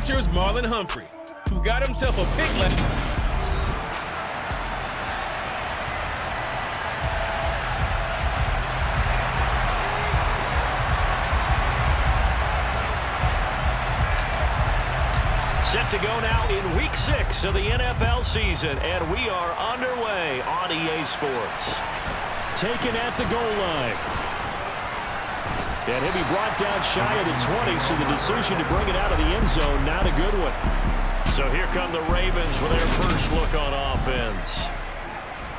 features Marlon Humphrey, who got himself a pick last. Set to go now in Week 6 of the NFL season, and we are underway on EA Sports. Taken at the goal line. And he'll be brought down shy of the 20, so the decision to bring it out of the end zone, not a good one. So here come the Ravens with their first look on offense.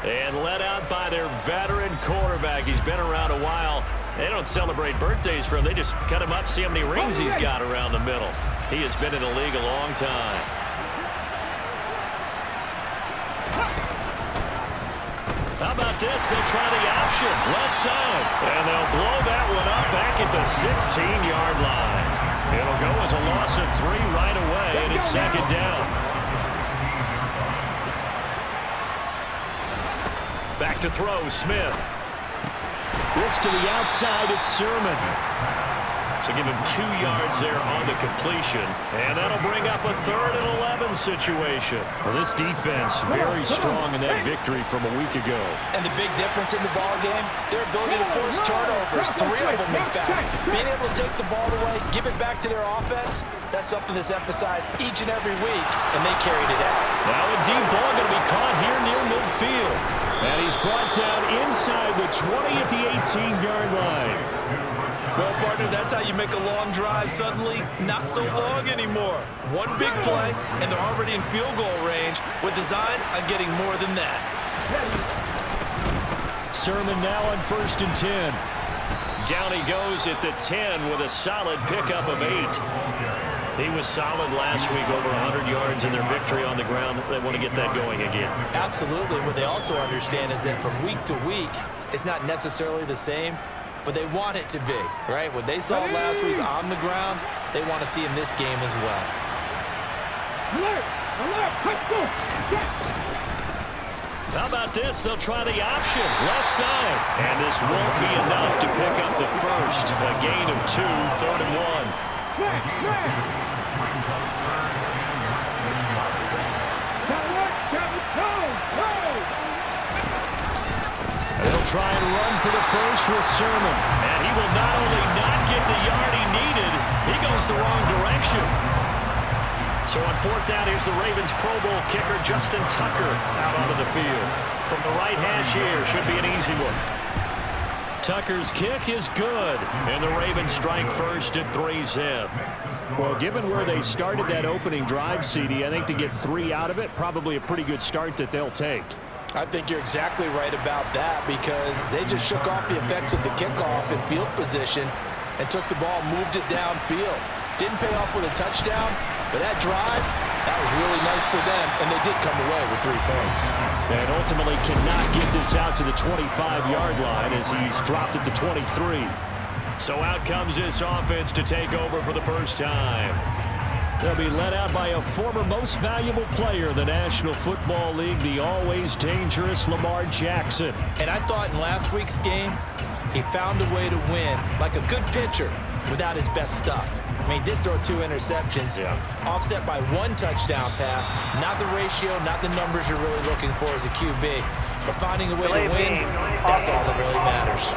And led out by their veteran quarterback. He's been around a while. They don't celebrate birthdays for him. They just cut him up, see how many rings he's got around the middle. He has been in the league a long time. How about this? They'll try the option. Left side. And they'll blow that one up back at the 16-yard line. It'll go as a loss of 3 right away, and it's second down. Back to throw, Smith. This to the outside, it's Sermon. So give him 2 yards there on the completion. And that'll bring up a 3rd and 11 situation. Well, this defense very strong in that victory from a week ago. And the big difference in the ball game, their ability to force turnovers, 3 of them in fact. Being able to take the ball away, give it back to their offense, that's something that's emphasized each and every week, and they carried it out. Now a deep ball going to be caught here near midfield. And he's brought down inside the 20 at the 18-yard line. Well, partner, that's how you make a long drive suddenly not so long anymore. One big play, and they're already in field goal range with designs on getting more than that. Sermon now on 1st and 10. Down he goes at the 10 with a solid pickup of 8. He was solid last week, over 100 yards in their victory on the ground. They want to get that going again. Absolutely. What they also understand is that from week to week, it's not necessarily the same, but they want it to be, right? What they saw last week on the ground, they want to see in this game as well. Alert! Alert! Let's go! How about this? They'll try the option. Left side. And this won't be enough to pick up the first. A gain of 2, 3rd and 1. They'll try and run for the first with Sermon. And he will not only not get the yard he needed, he goes the wrong direction. So on 4th down, here's the Ravens Pro Bowl kicker, Justin Tucker, out onto the field. From the right hash here, should be an easy one. Tucker's kick is good, and the Ravens strike first at 3-zip. Well, given where they started that opening drive, CD, I think to get 3 out of it, probably a pretty good start that they'll take. I think you're exactly right about that because they just shook off the effects of the kickoff in field position and took the ball, moved it downfield. Didn't pay off with a touchdown, but that drive, that was really nice for them, and they did come away with 3 points. And ultimately cannot get this out to the 25-yard line as he's dropped at the 23. So out comes this offense to take over for the first time. They'll be led out by a former most valuable player in the National Football League, the always dangerous Lamar Jackson. And I thought in last week's game, he found a way to win, like a good pitcher, without his best stuff. I mean, he did throw 2 interceptions, offset by 1 touchdown pass. Not the ratio, not the numbers you're really looking for as a QB, but finding a way to win, that's all that really matters.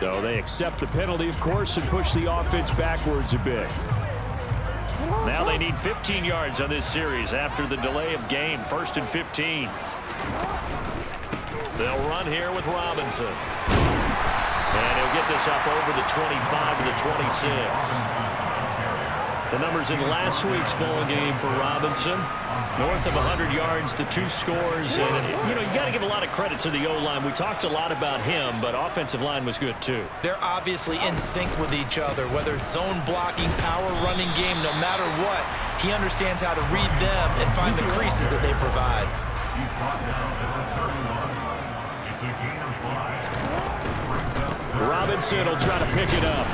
So they accept the penalty, of course, and push the offense backwards a bit. Now they need 15 yards on this series after the delay of game. 1st and 15. They'll run here with Robinson. And he'll get this up over the 25 to the 26. The numbers in last week's ball game for Robinson. North of 100 yards, the 2 scores. And, you know, you got to give a lot of credit to the O-line. We talked a lot about him, but offensive line was good, too. They're obviously in sync with each other, whether it's zone blocking, power running game, no matter what. He understands how to read them and find the creases that they provide. Robinson will try to pick it up.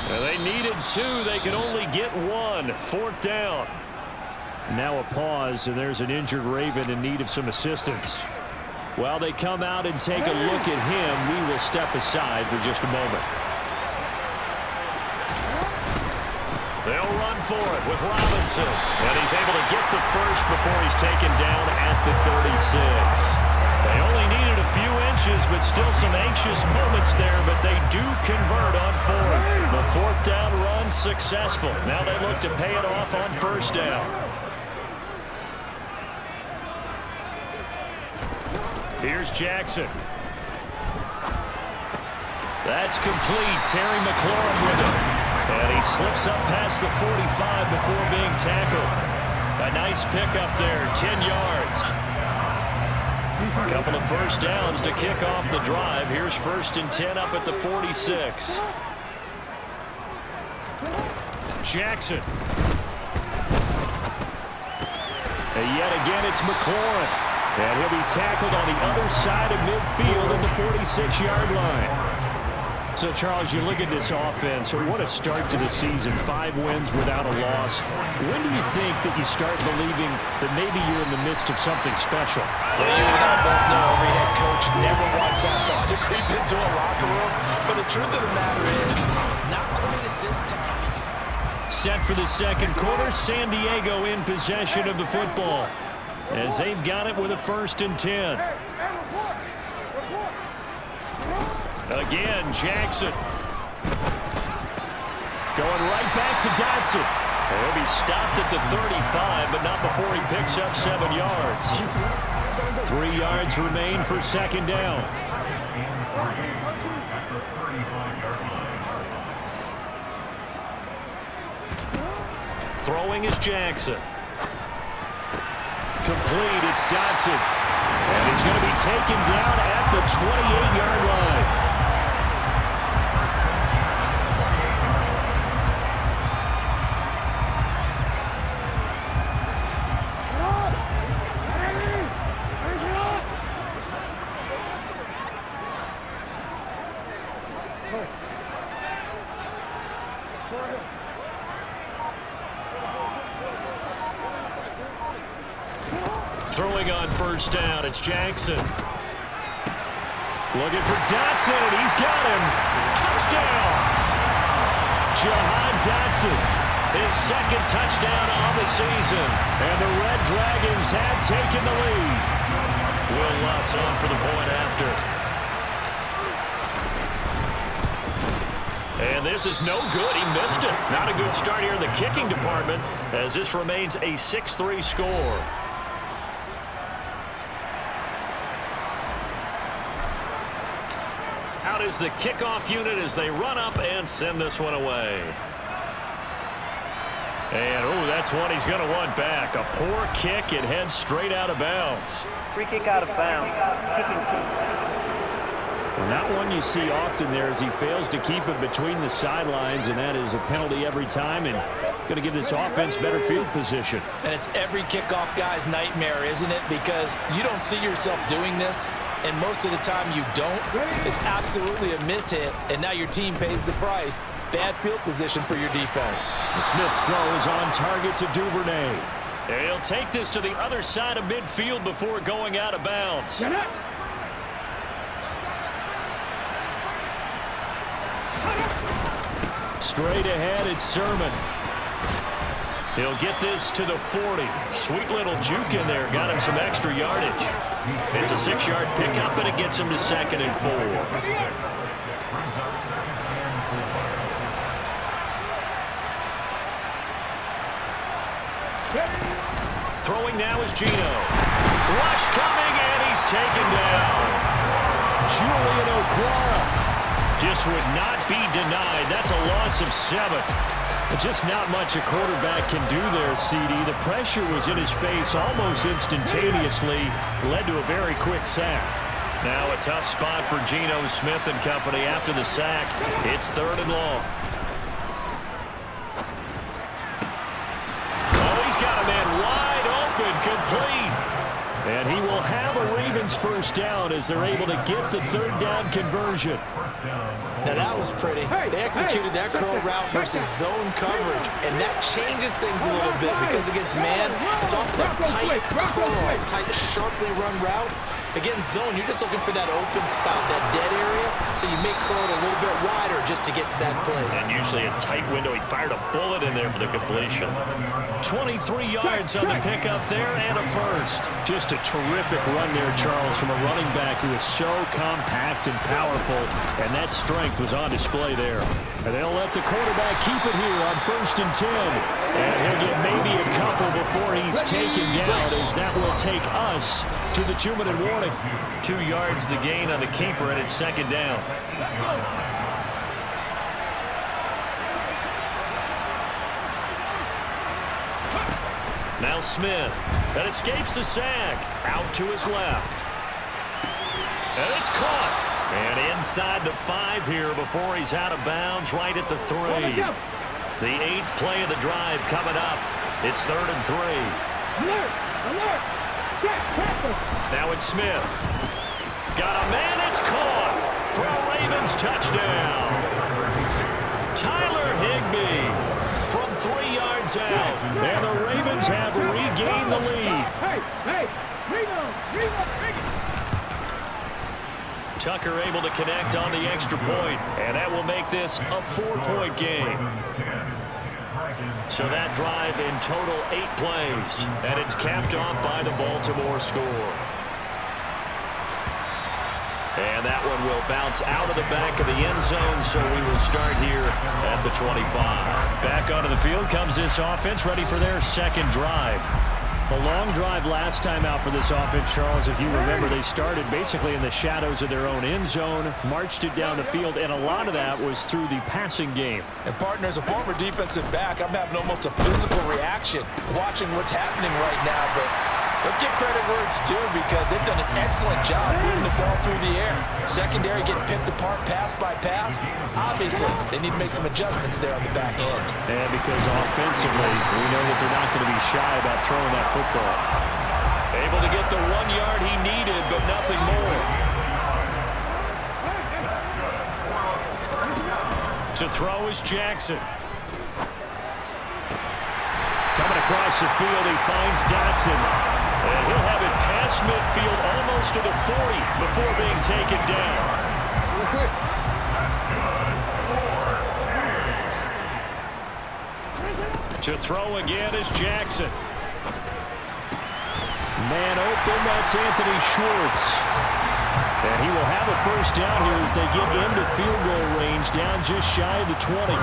They needed 2. They could only get 1. 4th down. Now a pause, and there's an injured Raven in need of some assistance. While they come out and take a look at him, we will step aside for just a moment. They'll run for it with Robinson, and he's able to get the first before he's taken down at the 36. They only needed a few inches, but still some anxious moments there, but they do convert on fourth. The fourth down run successful. Now they look to pay it off on first down. Here's Jackson. That's complete. Terry McLaurin with him. And he slips up past the 45 before being tackled. A nice pickup there, 10 yards. A couple of first downs to kick off the drive. Here's 1st and 10 up at the 46. Jackson. And yet again, it's McLaurin. And he'll be tackled on the other side of midfield at the 46-yard line. So, Charles, you look at this offense, what a start to the season. 5 wins without a loss. When do you think that you start believing that maybe you're in the midst of something special? Well, you and I both know every head coach never wants that thought to creep into a locker room. But the truth of the matter is, not quite at this time. Set for the second quarter, San Diego in possession of the football, as they've got it with a 1st and 10. Again, Jackson. Going right back to Dotson. He'll be stopped at the 35, but not before he picks up 7 yards. 3 yards remain for second down. Throwing is Jackson. Complete, it's Dotson. And he's going to be taken down at the 28-yard line. Throwing on first down, it's Jackson. Looking for Dotson, and he's got him. Touchdown! Jahan Dotson, his 2nd touchdown on the season. And the Red Dragons have taken the lead. Will Lutz on for the point after. And this is no good. He missed it. Not a good start here in the kicking department, as this remains a 6-3 score. Out is the kickoff unit as they run up and send this one away. And, oh, that's one he's going to want back. A poor kick. It heads straight out of bounds. Free kick out of bounds. Kicking team. And that one you see often there as he fails to keep it between the sidelines, and that is a penalty every time, and going to give this offense better field position. And it's every kickoff guy's nightmare, isn't it? Because you don't see yourself doing this, and most of the time you don't. It's absolutely a mishit, and now your team pays the price. Bad field position for your defense. Smith's throw is on target to Duvernay. And he'll take this to the other side of midfield before going out of bounds. Straight ahead, it's Sermon. He'll get this to the 40. Sweet little juke in there. Got him some extra yardage. It's a 6-yard pickup, and it gets him to 2nd and 4. Throwing now is Gino. Rush coming, and he's taken down. Julian Okwara just would not be denied. That's a loss of 7. Just not much a quarterback can do there, CD. The pressure was in his face almost instantaneously. Led to a very quick sack. Now a tough spot for Geno Smith and company after the sack. It's 3rd and long. Oh, he's got a man wide open, complete. And And he will have a Ravens first down as they're able to get the third down conversion. Now that was pretty. They executed that curl route versus zone coverage, and that changes things a little bit because against man, it's often a tight curl, tight, sharply run route. Against zone, you're just looking for that open spot, that dead area, so you may curl it a little bit wider just to get to that place. And usually a tight window. He fired a bullet in there for the completion. 23 yards on the pickup there and a first. Just a terrific run there, Charles, from a running back who is so compact and powerful, and that strength was on display there. And they'll let the quarterback keep it here on 1st and 10. And he'll get maybe a couple before he's taken down, as that will take us to the 2-minute warning. 2 yards the gain on the keeper, and it's 2nd down. Now Smith, that escapes the sack, out to his left. And it's caught. And inside the 5 here before he's out of bounds, right at the 3. The 8th play of the drive coming up. It's 3rd and 3. Alert! Alert! Now it's Smith. Got a man, it's caught for a Ravens touchdown. Tyler Higbee from 3 yards out. And the Ravens have regained the lead. Hey! Tucker able to connect on the extra point, and that will make this a 4-point game. So that drive in total 8 plays, and it's capped off by the Baltimore score. And that one will bounce out of the back of the end zone, so we will start here at the 25. Back onto the field comes this offense, ready for their 2nd drive. A long drive last time out for this offense, Charles. If you remember, they started basically in the shadows of their own end zone, marched it down the field, and a lot of that was through the passing game. And partner, as a former defensive back, I'm having almost a physical reaction watching what's happening right now, but let's give credit where it's due because they've done an excellent job moving the ball through the air. Secondary getting picked apart pass by pass. Obviously, they need to make some adjustments there on the back end. And because offensively, we know that they're not going to be shy about throwing that football. Able to get the 1 yard he needed, but nothing more. To throw is Jackson. Coming across the field, he finds Dotson. And he'll have it past midfield, almost to the 40, before being taken down. To throw again is Jackson. Man open, that's Anthony Schwartz. And he will have a first down here as they get into field goal range, down just shy of the 20.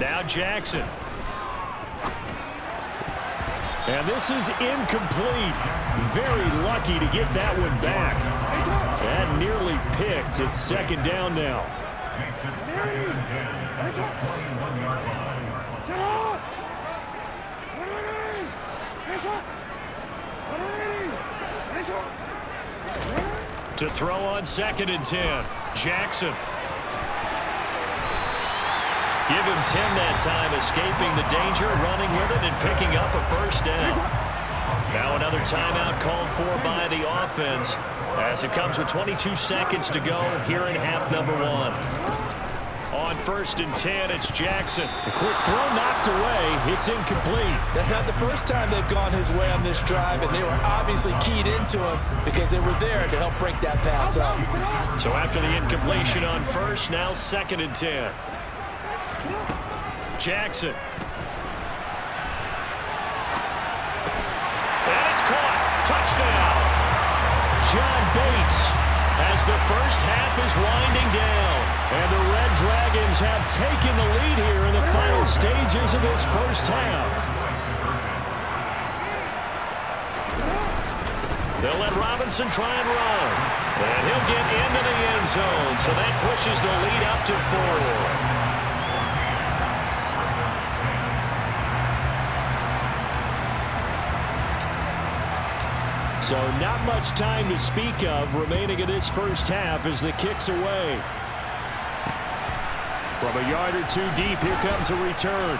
Now Jackson. And this is incomplete. Very lucky to get that one back. That nearly picked. It's 2nd down now. To throw on 2nd and 10. Jackson. Give him 10 that time, escaping the danger, running with it, and picking up a first down. Now another timeout called for by the offense as it comes with 22 seconds to go here in half number 1. On 1st and 10, it's Jackson. A quick throw knocked away. It's incomplete. That's not the first time they've gone his way on this drive, and they were obviously keyed into him because they were there to help break that pass up. So after the incompletion on 1st, now 2nd and 10. Jackson. And it's caught. Touchdown. John Bates as the first half is winding down. And the Red Dragons have taken the lead here in the final stages of this first half. They'll let Robinson try and run. And he'll get into the end zone. So that pushes the lead up to 4. So not much time to speak of remaining in this first half as the kick's away. From a yard or two deep, here comes a return.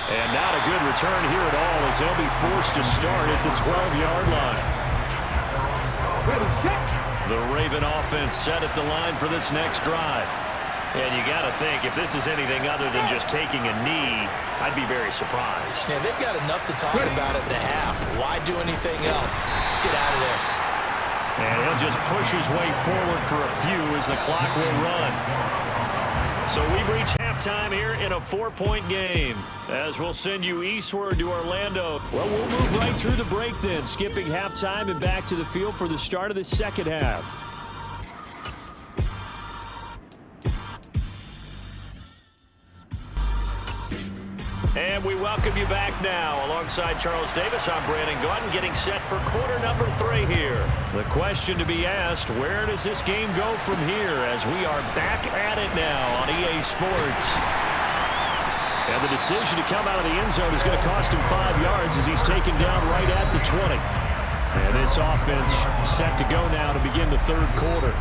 And not a good return here at all as they'll be forced to start at the 12-yard line. The Raven offense set at the line for this next drive. And you got to think, if this is anything other than just taking a knee, I'd be very surprised. Yeah, they've got enough to talk about at the half. Why do anything else? Just get out of there. And he'll just push his way forward for a few as the clock will run. So we've reached halftime here in a 4-point game, as we'll send you eastward to Orlando. Well, we'll move right through the break then, skipping halftime and back to the field for the start of the second half. And we welcome you back now. Alongside Charles Davis, I'm Brandon Gaudin, getting set for quarter number 3 here. The question to be asked, where does this game go from here as we are back at it now on EA Sports? And the decision to come out of the end zone is going to cost him 5 yards as he's taken down right at the 20. And this offense set to go now to begin the third quarter.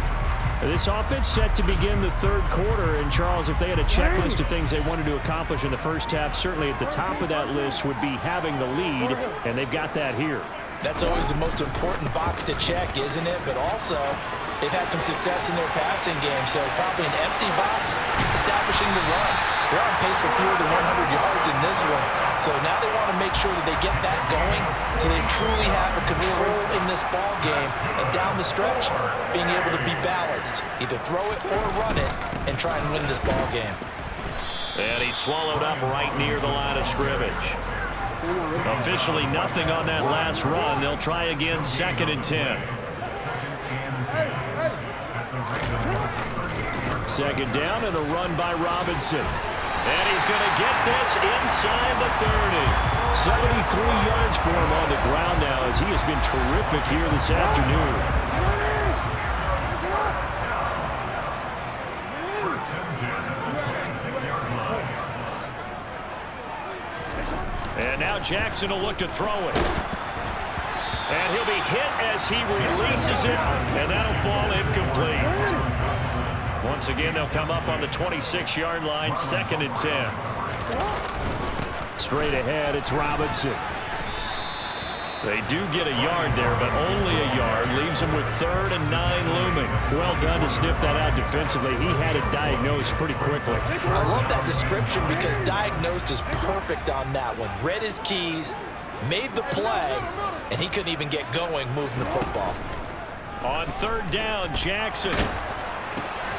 This offense set to begin the third quarter, and Charles, if they had a checklist of things they wanted to accomplish in the first half, certainly at the top of that list would be having the lead, and they've got that here. That's always the most important box to check, isn't it? But also, they've had some success in their passing game, so probably an empty box establishing the run. They're on pace for fewer than 100 yards in this one, so now they want to make sure that they get that going so they truly have a control in this ball game, and down the stretch, being able to be balanced. Either throw it or run it and try and win this ball game. And he's swallowed up right near the line of scrimmage. Officially nothing on that last run. They'll try again, 2nd and 10. Second down and a run by Robinson. And he's going to get this inside the 30. 73 yards for him on the ground now as he has been terrific here this afternoon. And now Jackson will look to throw it. And he'll be hit as he releases it, and that'll fall incomplete. Once again, they'll come up on the 26-yard line, 2nd and 10. Straight ahead, it's Robinson. They do get a yard there, but only a yard. Leaves them with 3rd and 9 looming. Well done to sniff that out defensively. He had it diagnosed pretty quickly. I love that description because diagnosed is perfect on that one. Read his keys, made the play, and he couldn't even get going moving the football. On 3rd down, Jackson.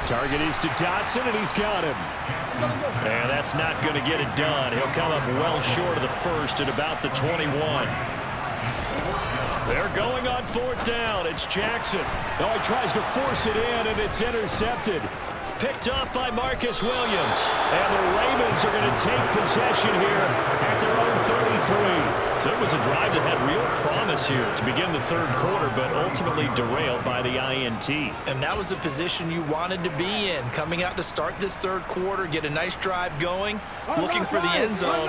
Target is to Dotson, and he's got him. And that's not going to get it done. He'll come up well short of the first at about the 21. They're going on 4th down. It's Jackson. Oh, he tries to force it in, and it's intercepted. Picked up by Marcus Williams. And the Ravens are going to take possession here at their own 33. So it was a drive that had real promise here to begin the third quarter, but ultimately derailed by the INT. And that was the position you wanted to be in. Coming out to start this third quarter, get a nice drive going, looking for the end zone.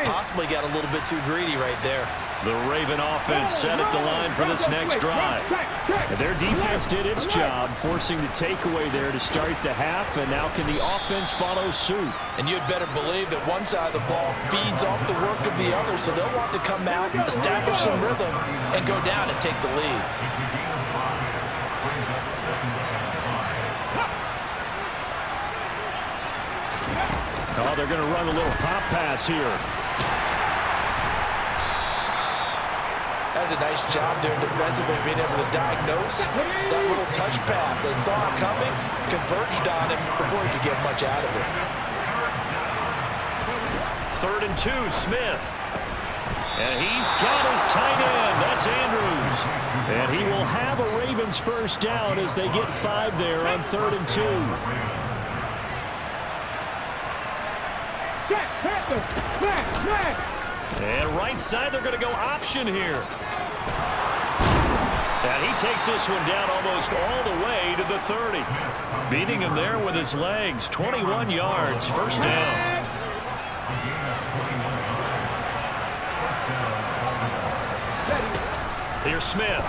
Possibly got a little bit too greedy right there. The Raven offense set at the line for this next drive. And their defense did its job, forcing the takeaway there to start the half, and now can the offense follow suit? And you'd better believe that one side of the ball feeds off the work of the other, so they'll want to come out, establish some rhythm, and go down and take the lead. Oh, they're going to run a little pop pass here. That's a nice job there defensively, being able to diagnose that little touch pass. They saw it coming, converged on him before he could get much out of it. 3rd and 2, Smith. And he's got his tight end. That's Andrews. And he will have a Ravens first down as they get 5 there on 3rd and 2. And right side, they're going to go option here. And he takes this one down almost all the way to the 30. Beating him there with his legs. 21 yards, first down. Here's Smith.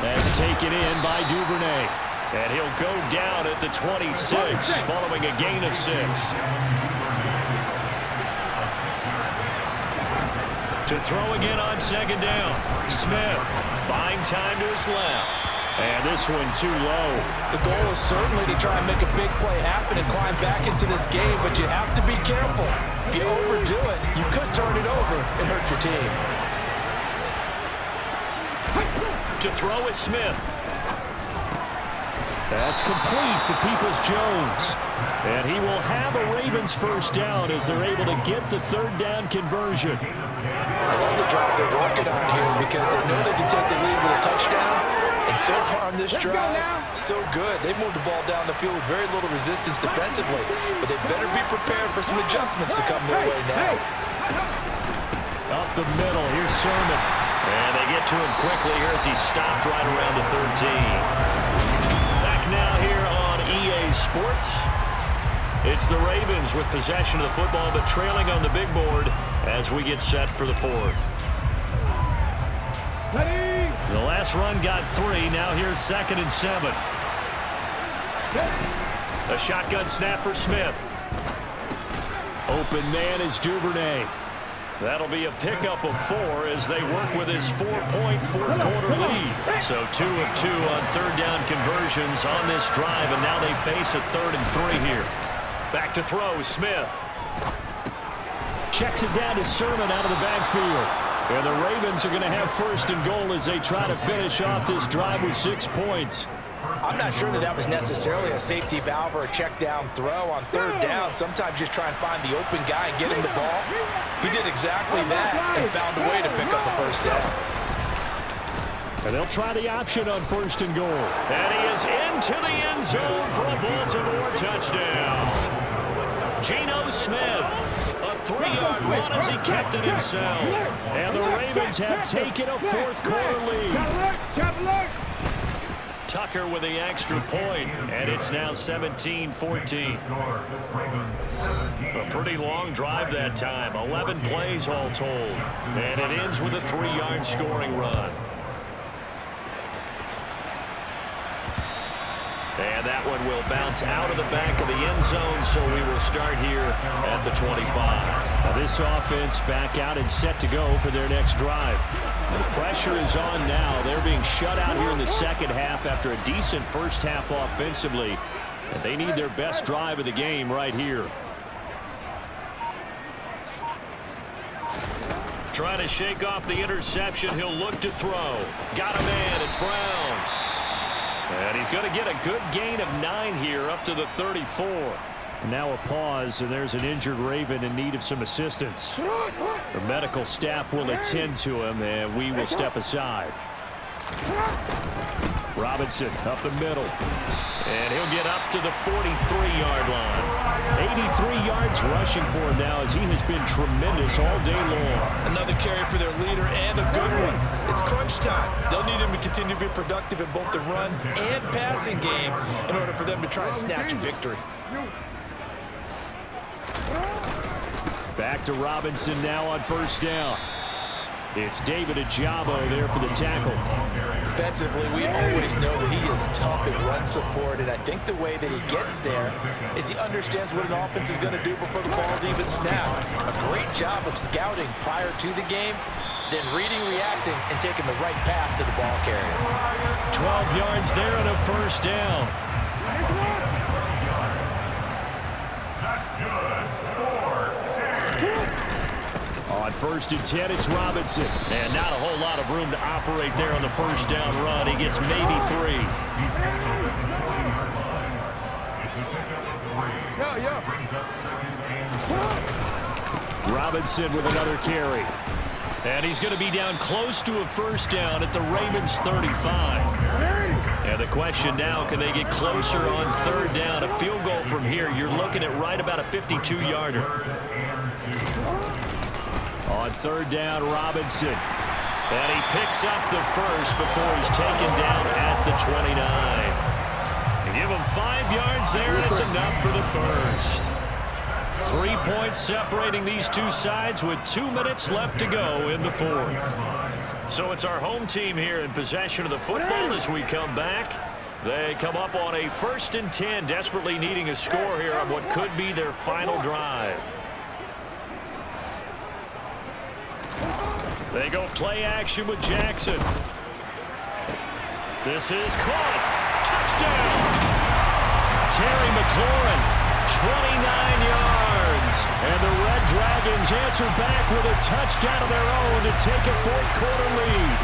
That's taken in by Duvernay. And he'll go down at the 26 following a gain of 6. To throw again on second down. Smith buying time to his left. And this one too low. The goal is certainly to try and make a big play happen and climb back into this game, but you have to be careful. If you overdo it, you could turn it over and hurt your team. To throw is Smith. That's complete to Peoples-Jones. And he will have a Ravens first down as they're able to get the third down conversion. I love the drive they're working on here because they know they can take the lead with a touchdown. And so far on this drive, so good. They moved the ball down the field with very little resistance defensively. But they better be prepared for some adjustments to come their way now. Up the middle, here's Sermon. And they get to him quickly here as he stopped right around the 13. Back now here on EA Sports. It's the Ravens with possession of the football, but trailing on the big board as we get set for the fourth. The last run got 3. Now here's 2nd and 7. A shotgun snap for Smith. Open man is Duvernay. That'll be a pickup of 4 as they work with his 4-point fourth quarter lead. So 2 of 2 on third down conversions on this drive, and now they face a 3rd and 3 here. Back to throw, Smith. Checks it down to Sermon out of the backfield. And the Ravens are going to have 1st and goal as they try to finish off this drive with 6 points. I'm not sure that was necessarily a safety valve or a check down throw on third down. Sometimes just try and find the open guy and get him the ball. He did exactly that and found a way to pick up a first down. And they'll try the option on 1st and goal. And he is into the end zone for a Baltimore touchdown. Geno Smith. A 3-yard run as he kept it himself. And the Ravens have taken a fourth quarter lead. Tucker with the extra point, and it's now 17-14. A pretty long drive that time, 11 plays all told. And it ends with a 3-yard scoring run. And that one will bounce out of the back of the end zone, so we will start here at the 25. Now this offense back out and set to go for their next drive. The pressure is on now. They're being shut out here in the second half after a decent first half offensively. And they need their best drive of the game right here. Trying to shake off the interception. He'll look to throw. Got a man. It's Brown. And he's going to get a good gain of 9 here up to the 34. Now a pause, and there's an injured Raven in need of some assistance. The medical staff will attend to him, and we will step aside. Robinson up the middle. And he'll get up to the 43-yard line. 83 yards rushing for him now as he has been tremendous all day long. Another carry for their leader and a good one. It's crunch time. They'll need him to continue to be productive in both the run and passing game in order for them to try and snatch a victory. Back to Robinson now on 1st down. It's David Ajabo there for the tackle. Defensively, we always know that he is tough in run support, and I think the way that he gets there is he understands what an offense is going to do before the ball's even snapped. A great job of scouting prior to the game, then reading, reacting, and taking the right path to the ball carrier. 12 yards there and a 1st down. On 1st and 10, it's Robinson. And not a whole lot of room to operate there on the 1st down run. He gets maybe 3. Robinson with another carry. And he's going to be down close to a 1st down at the Ravens 35. And the question now, can they get closer on 3rd down? A field goal from here, you're looking at right about a 52-yarder. On 3rd down, Robinson. And he picks up the first before he's taken down at the 29. They give him 5 yards there, and it's enough for the first. 3 points separating these two sides with 2 minutes left to go in the fourth. So it's our home team here in possession of the football as we come back. They come up on a 1st and 10, desperately needing a score here on what could be their final drive. They go play action with Jackson. This is caught. Touchdown. Terry McLaurin, 29 yards. And the Red Dragons answer back with a touchdown of their own to take a fourth-quarter lead.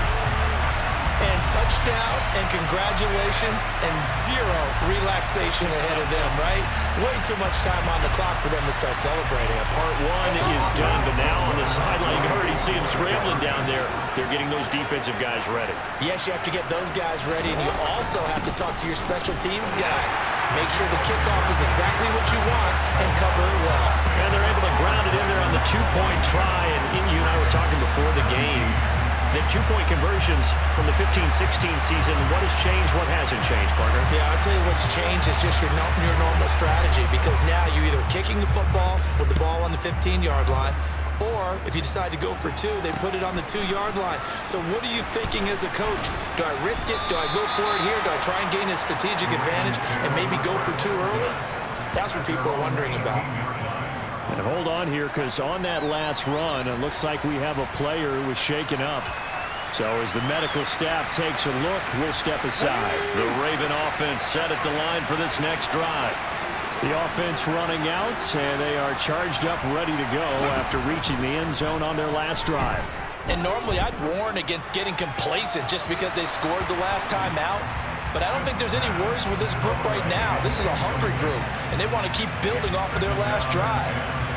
And touchdown and congratulations and zero relaxation ahead of them, right? Way too much time on the clock for them to start celebrating. Part one is done, but now on the sideline, you already see him scrambling down there. They're getting those defensive guys ready. Yes, you have to get those guys ready, and you also have to talk to your special teams guys. Make sure the kickoff is exactly what you want and cover it well. And they're able to ground it in there on the two-point try, and you and I were talking before the game. The two-point conversions from the 15-16 season, what has changed, what hasn't changed, partner? Yeah, I'll tell you what's changed is just your normal strategy, because now you're either kicking the football with the ball on the 15-yard line, or if you decide to go for two, they put it on the 2-yard line. So what are you thinking as a coach? Do I risk it? Do I go for it here? Do I try and gain a strategic advantage and maybe go for two early? That's what people are wondering about. And hold on here, because on that last run, it looks like we have a player who was shaken up. So as the medical staff takes a look, we'll step aside. The Raven offense set at the line for this next drive. The offense running out, and they are charged up, ready to go after reaching the end zone on their last drive. And normally I'd warn against getting complacent just because they scored the last time out. But I don't think there's any worries with this group right now. This is a hungry group, and they want to keep building off of their last drive.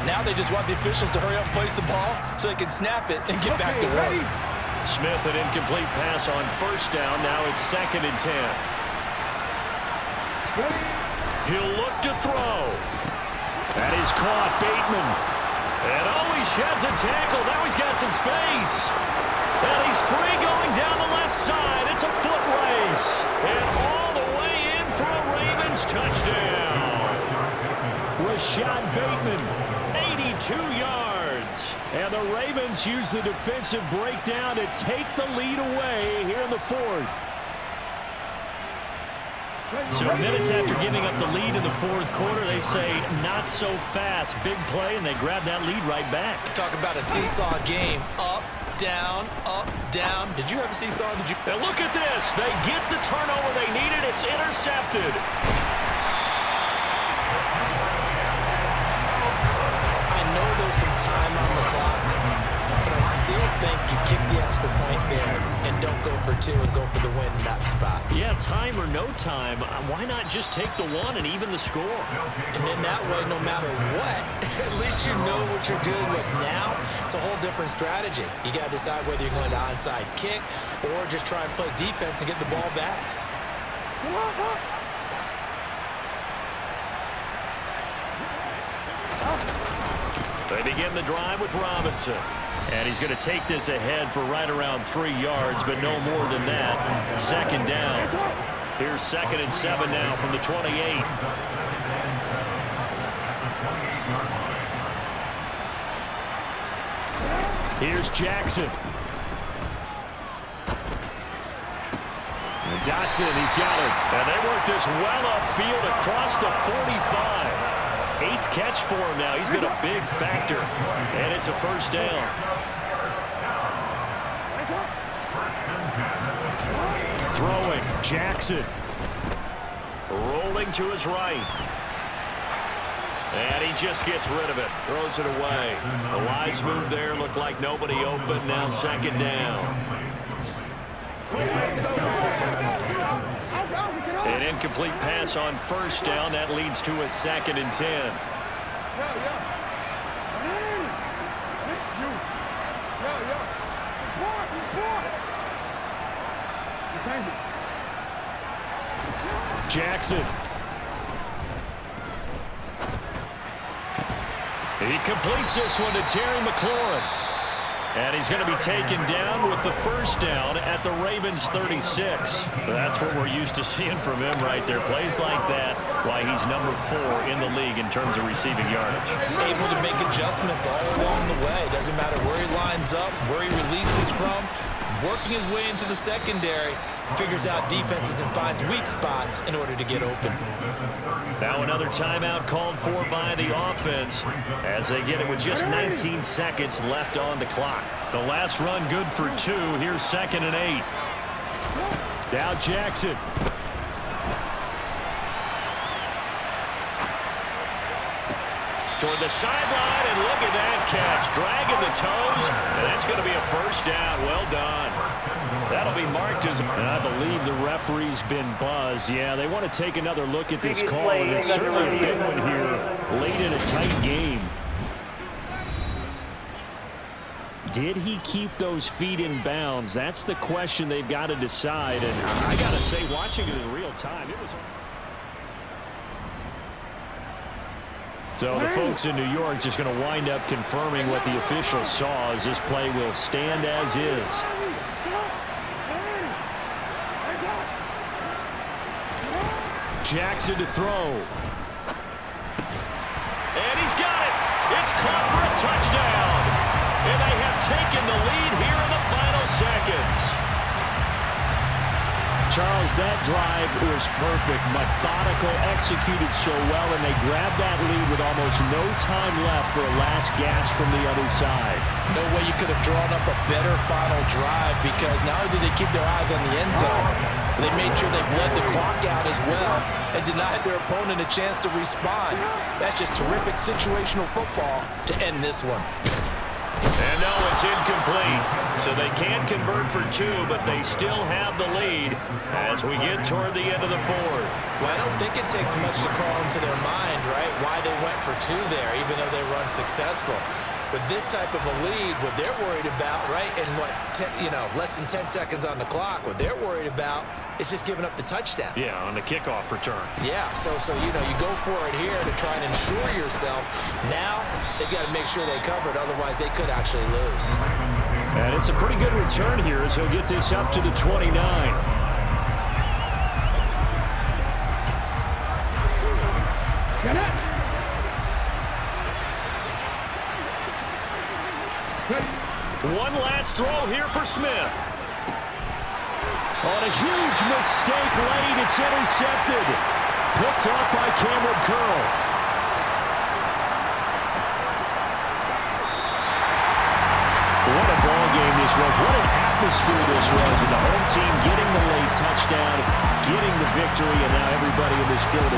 Now they just want the officials to hurry up and place the ball so they can snap it and get back to work. Smith, an incomplete pass on first down. Now it's 2nd and 10. He'll look to throw. That is caught. Bateman. And he sheds a tackle. Now he's got some space. And he's free going down the left side. It's a foot race. And all the way in for a Ravens touchdown. Rashad Bateman, 82 yards. And the Ravens use the defensive breakdown to take the lead away here in the fourth. So minutes after giving up the lead in the fourth quarter, they say not so fast. Big play, and they grab that lead right back. Talk about a seesaw game. Up, down, up, down. Did you have a seesaw? Did you? And look at this. They get the turnover they needed. It's intercepted. I know there's some time on the clock, but I still think you kick the extra point there and don't go for two and go for the win in that spot. Yeah, time or no time, why not just take the one and even the score? And then that way, no matter what, at least you know what you're dealing with now. It's a whole different strategy. You got to decide whether you're going to onside kick or just try and play defense and get the ball back. They begin the drive with Robinson. And he's going to take this ahead for right around 3 yards, but no more than that. 2nd down. Here's 2nd and 7 now from the 28. Here's Jackson. And Dotson, he's got it. And they work this well upfield across the 45. 8th catch for him now. He's been a big factor. And it's a first down. Throwing, Jackson. Rolling to his right. And he just gets rid of it. Throws it away. A wise move there. Looked like nobody open. Now 2nd down. An incomplete pass on first down. That leads to a 2nd and 10. Jackson. He completes this one to Terry McLaurin. And he's going to be taken down with the first down at the Ravens 36. That's what we're used to seeing from him right there. Plays like that, why he's number 4 in the league in terms of receiving yardage. Able to make adjustments all along the way. Doesn't matter where he lines up, where he releases from, working his way into the secondary, figures out defenses and finds weak spots in order to get open. Now another timeout called for by the offense as they get it with just 19 seconds left on the clock. The last run good for 2. Here's 2nd and 8. Now Jackson. Toward the sideline, and look at that catch. Dragging the toes, and that's going to be a first down. Well done. That'll be marked as... And I believe the referee's been buzzed. Yeah, they want to take another look at this call, and it's certainly a big one here late in a tight game. Did he keep those feet in bounds? That's the question they've got to decide. And I got to say, watching it in real time, it was... So the folks in New York just going to wind up confirming what the officials saw, as this play will stand as is. Jackson to throw. And he's got it. It's caught for a touchdown. And they have taken the lead here in the final seconds. Charles, that drive was perfect, methodical, executed so well, and they grabbed that lead with almost no time left for a last gasp from the other side. No way you could have drawn up a better final drive, because not only did they keep their eyes on the end zone, they made sure they bled the clock out as well and denied their opponent a chance to respond. That's just terrific situational football to end this one. And no, it's incomplete. So they can convert for 2, but they still have the lead as we get toward the end of the 4th. Well, I don't think it takes much to crawl into their mind, right, why they went for 2 there, even though they were unsuccessful. But this type of a lead, what they're worried about, right, in less than 10 seconds on the clock, what they're worried about is just giving up the touchdown. Yeah, on the kickoff return. Yeah, so you go for it here to try and ensure yourself. Now they've got to make sure they cover it, otherwise they could actually lose. And it's a pretty good return here as he'll get this up to the 29. Get it. One last throw here for Smith. On a huge mistake late, it's intercepted. Picked off by Cameron Curl. What a ball game this was. What an atmosphere this was. And the home team getting the late touchdown, getting the victory, and now everybody in this building